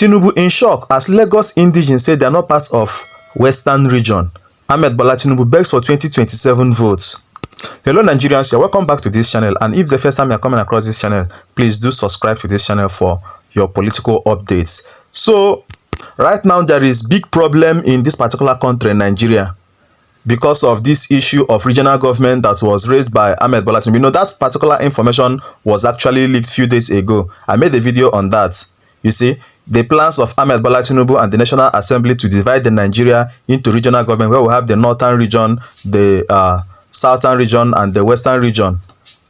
Tinubu in shock as Lagos indigenes say they are not part of Western region. Ahmed Bola Tinubu begs for 2027 votes. Hello Nigerians, you're welcome back to this channel, and if the first time you're coming across this channel, please do subscribe to this channel for your political updates. So right now there is big problem in this particular country, Nigeria, because of this issue of regional government that was raised by Ahmed Bola Tinubu. You know, that particular information was actually leaked a few days ago. I made a video on that. You see, the plans of Ahmed Bola Tinubu and the National Assembly to divide the Nigeria into regional government, where we have the northern region, the southern region, and the western region.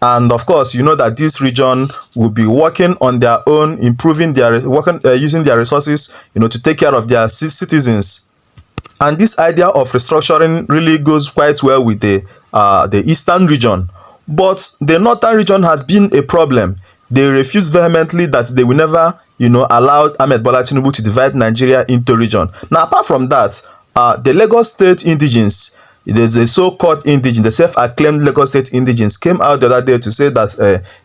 And of course, you know that this region will be working on their own, improving their using their resources, you know, to take care of their citizens. And this idea of restructuring really goes quite well with the eastern region. But the northern region has been a problem. They refuse vehemently that they will never, you know, allow Ahmed Bola Tinubu to divide Nigeria into region. Now, apart from that, the Lagos State indigenes, the so-called indigenes, the self-acclaimed Lagos State indigenes, came out the other day to say that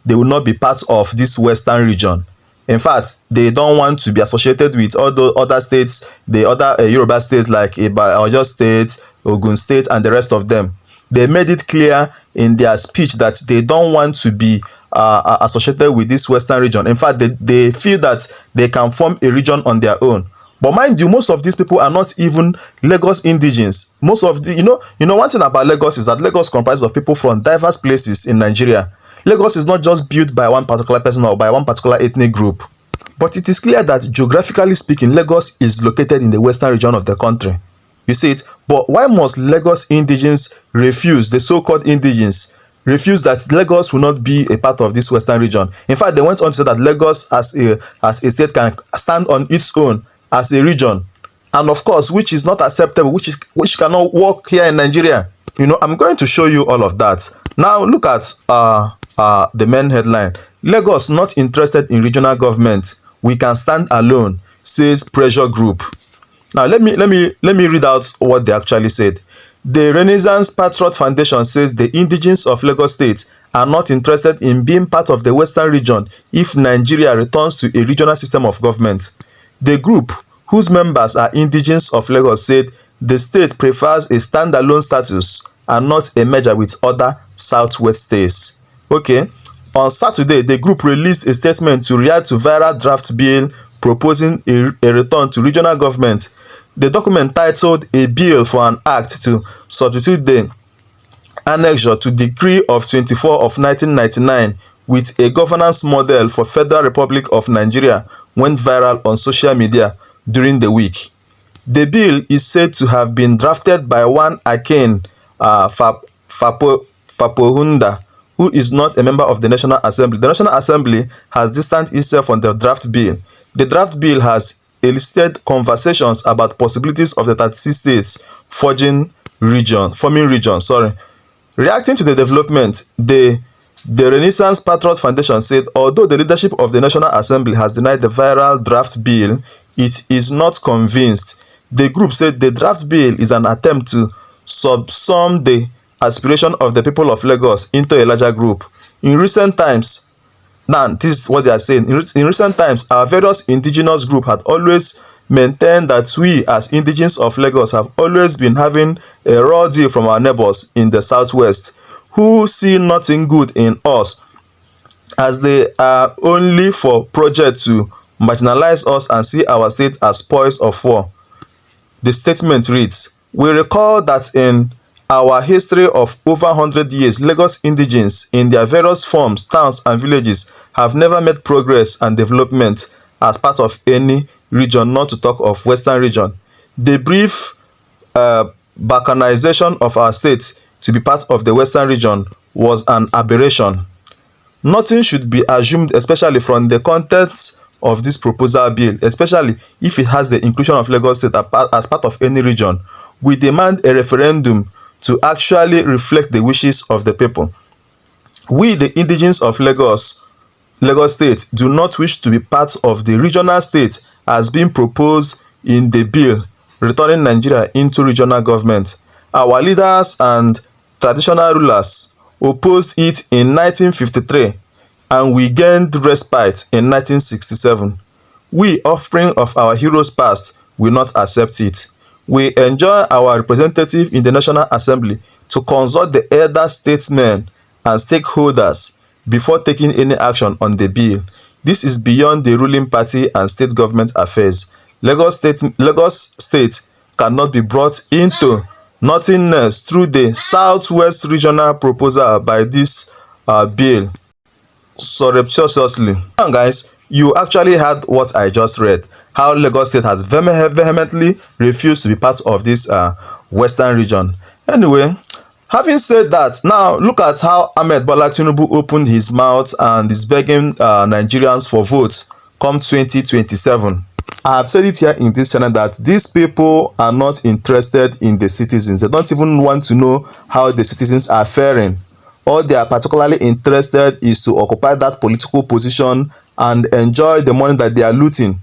they will not be part of this western region. In fact, they don't want to be associated with all the other states, the other Yoruba states like Oyo State, Ogun State, and the rest of them. They made it clear in their speech that they don't want to be associated with this western region. In fact, they feel that they can form a region on their own. But mind you, most of these people are not even Lagos indigenes. Most of the, you know, one thing about Lagos is that Lagos comprises of people from diverse places in Nigeria. Lagos is not just built by one particular person or by one particular ethnic group. But it is clear that geographically speaking, Lagos is located in the western region of the country. You see it? But why must Lagos indigenes refuse, the so-called indigenes, refuse that Lagos will not be a part of this western region? In fact, they went on to say that Lagos as a state can stand on its own as a region, and of course, which is not acceptable, which cannot work here in Nigeria. You know, I'm going to show you all of that. Now look at the main headline: Lagos not interested in regional government, we can stand alone, says pressure group. Now let me read out what they actually said. The Renaissance Patriot Foundation says the indigenes of Lagos State are not interested in being part of the western region if Nigeria returns to a regional system of government. The group, whose members are indigenes of Lagos, said the state prefers a standalone status and not a merger with other southwest states. Okay, on Saturday, the group released a statement to react to viral draft bill proposing a return to regional government. The document, titled "A Bill for an Act to Substitute the Annexure to Decree of 24 of 1999 with a Governance Model for Federal Republic of Nigeria," went viral on social media during the week. The bill is said to have been drafted by one Akin Fapohunda, who is not a member of the National Assembly. The National Assembly has distanced itself from the draft bill. The draft bill has elicited conversations about possibilities of the 36 states forming region. Reacting to the development, the Renaissance Patriot Foundation said although the leadership of the National Assembly has denied the viral draft bill, it is not convinced. The group said the draft bill is an attempt to subsume the aspiration of the people of Lagos into a larger group. In recent times, now this is what they are saying, in recent times, our various indigenous groups had always maintained that we as indigenes of Lagos have always been having a raw deal from our neighbors in the southwest, who see nothing good in us, as they are only for projects to marginalize us and see our state as spoils of war. The statement reads, "We recall that in our history of over 100 years, Lagos indigenes in their various forms, towns and villages have never made progress and development as part of any region, not to talk of western region. The brief balkanization of our state to be part of the western region was an aberration. Nothing should be assumed, especially from the contents of this proposal bill, especially if it has the inclusion of Lagos State as part of any region. We demand a referendum to actually reflect the wishes of the people. We, the indigenes of Lagos State, do not wish to be part of the regional state as being proposed in the bill returning Nigeria into regional government. Our leaders and traditional rulers opposed it in 1953 and we gained respite in 1967. We, offspring of our heroes past, will not accept it. We enjoin our representative in the National Assembly to consult the elder statesmen and stakeholders before taking any action on the bill. This is beyond the ruling party and state government affairs. Lagos State cannot be brought into nothingness through the Southwest Regional proposal by this bill surreptitiously. Now guys, you actually heard what I just read, how Lagos State has vehemently refused to be part of this Western region. Anyway, having said that, now look at how Ahmed Bola Tinubu opened his mouth and is begging Nigerians for votes come 2027. I have said it here in this channel that these people are not interested in the citizens. They don't even want to know how the citizens are faring. All they are particularly interested is to occupy that political position and enjoy the money that they are looting.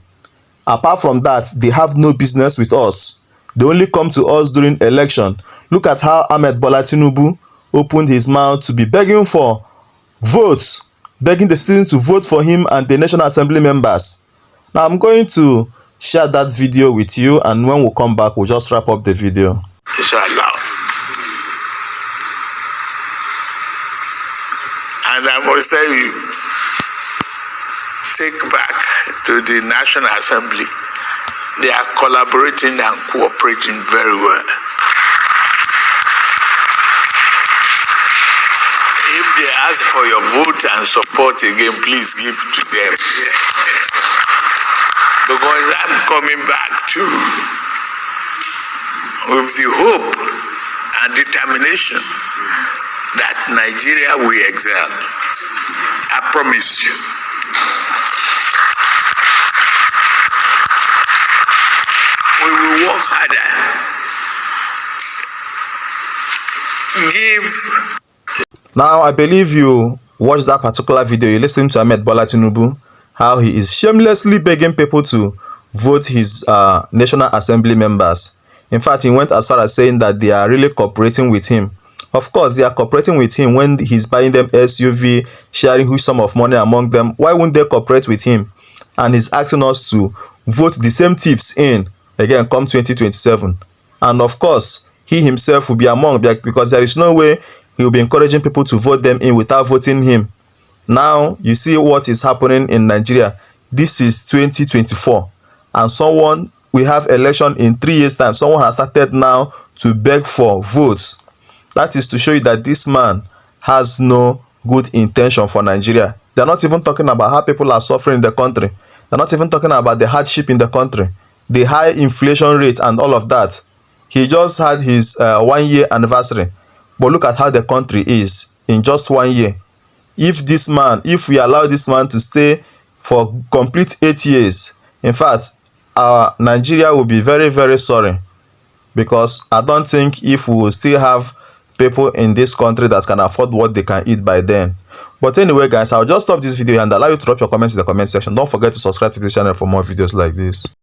Apart from that, they have no business with us. They only come to us during election. Look at how Ahmed Bola Tinubu opened his mouth to be begging for votes, begging the citizens to vote for him and the National Assembly members. Now I'm going to share that video with you, and when we come back, we'll just wrap up the video. Inshallah. And I must tell you, take back to the National Assembly. They are collaborating and cooperating very well. If they ask for your vote and support again, please give to them. Because I'm coming back too with the hope and determination that Nigeria will excel. I promise you. We will work harder. Now, I believe you watched that particular video. You listened to Ahmed Bola Tinubu, how he is shamelessly begging people to vote his National Assembly members. In fact, he went as far as saying that they are really cooperating with him. Of course, they are cooperating with him when he's buying them SUV, sharing huge sum of money among them. Why wouldn't they cooperate with him? And he's asking us to vote the same tips in, again, come 2027. And of course, he himself will be among, because there is no way he will be encouraging people to vote them in without voting him. Now, you see what is happening in Nigeria. This is 2024. And we have election in 3 years' time. Someone has started now to beg for votes. That is to show you that this man has no good intention for Nigeria. They're not even talking about how people are suffering in the country. They're not even talking about the hardship in the country, the high inflation rate and all of that. He just had his 1 year anniversary. But look at how the country is in just 1 year. If we allow this man to stay for complete 8 years, in fact, Nigeria will be very, very sorry. Because I don't think if we will still have people in this country that can afford what they can eat by then. But anyway, guys, I'll just stop this video and allow you to drop your comments in the comment section. Don't forget to subscribe to this channel for more videos like this.